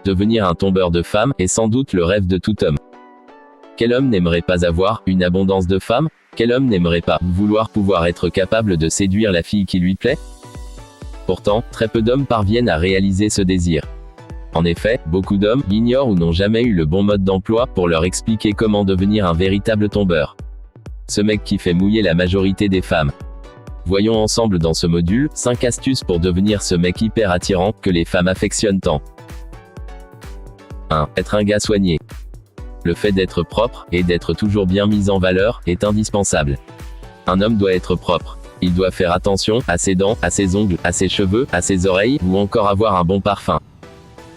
Devenir un tombeur de femmes est sans doute le rêve de tout homme. Quel homme n'aimerait pas avoir une abondance de femmes? Quel homme n'aimerait pas pouvoir être capable de séduire la fille qui lui plaît? Pourtant, très peu d'hommes parviennent à réaliser ce désir. En effet, beaucoup d'hommes ignorent ou n'ont jamais eu le bon mode d'emploi pour leur expliquer comment devenir un véritable tombeur. Ce mec qui fait mouiller la majorité des femmes. Voyons ensemble dans ce module 5 astuces pour devenir ce mec hyper attirant que les femmes affectionnent tant. 1. Être un gars soigné. Le fait d'être propre, et d'être toujours bien mis en valeur, est indispensable. Un homme doit être propre. Il doit faire attention à ses dents, à ses ongles, à ses cheveux, à ses oreilles, ou encore avoir un bon parfum.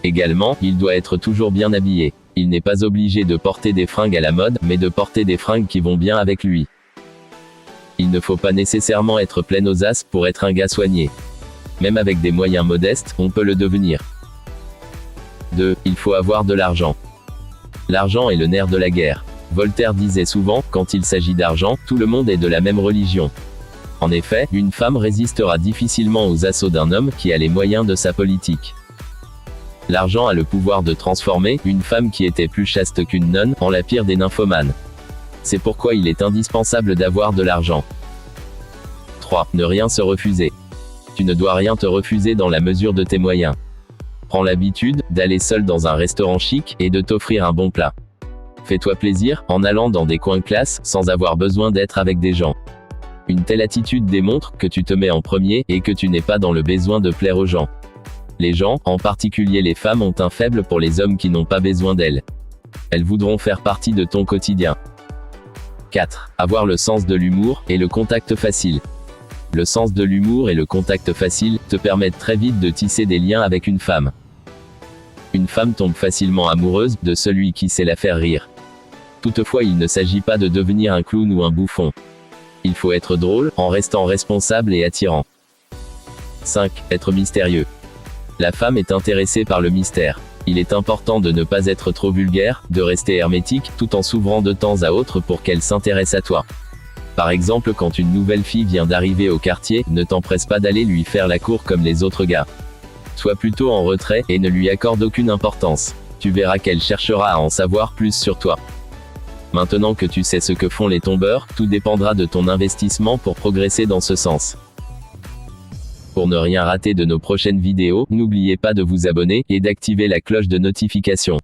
Également, il doit être toujours bien habillé. Il n'est pas obligé de porter des fringues à la mode, mais de porter des fringues qui vont bien avec lui. Il ne faut pas nécessairement être plein aux as pour être un gars soigné. Même avec des moyens modestes, on peut le devenir. 2. Il faut avoir de l'argent. L'argent est le nerf de la guerre. Voltaire disait souvent, quand il s'agit d'argent, tout le monde est de la même religion. En effet, une femme résistera difficilement aux assauts d'un homme qui a les moyens de sa politique. L'argent a le pouvoir de transformer une femme qui était plus chaste qu'une nonne en la pire des nymphomanes. C'est pourquoi il est indispensable d'avoir de l'argent. 3. Ne rien se refuser. Tu ne dois rien te refuser dans la mesure de tes moyens. Prends l'habitude d'aller seul dans un restaurant chic et de t'offrir un bon plat. Fais-toi plaisir en allant dans des coins classe sans avoir besoin d'être avec des gens. Une telle attitude démontre que tu te mets en premier et que tu n'es pas dans le besoin de plaire aux gens. Les gens, en particulier les femmes, ont un faible pour les hommes qui n'ont pas besoin d'elles. Elles voudront faire partie de ton quotidien. 4. Avoir le sens de l'humour et le contact facile. Le sens de l'humour et le contact facile te permettent très vite de tisser des liens avec une femme. Une femme tombe facilement amoureuse de celui qui sait la faire rire. Toutefois, il ne s'agit pas de devenir un clown ou un bouffon. Il faut être drôle, en restant responsable et attirant. 5. Être mystérieux. La femme est intéressée par le mystère. Il est important de ne pas être trop vulgaire, de rester hermétique, tout en s'ouvrant de temps à autre pour qu'elle s'intéresse à toi. Par exemple, quand une nouvelle fille vient d'arriver au quartier, ne t'empresse pas d'aller lui faire la cour comme les autres gars. Sois plutôt en retrait, et ne lui accorde aucune importance. Tu verras qu'elle cherchera à en savoir plus sur toi. Maintenant que tu sais ce que font les tombeurs, tout dépendra de ton investissement pour progresser dans ce sens. Pour ne rien rater de nos prochaines vidéos, n'oubliez pas de vous abonner, et d'activer la cloche de notification.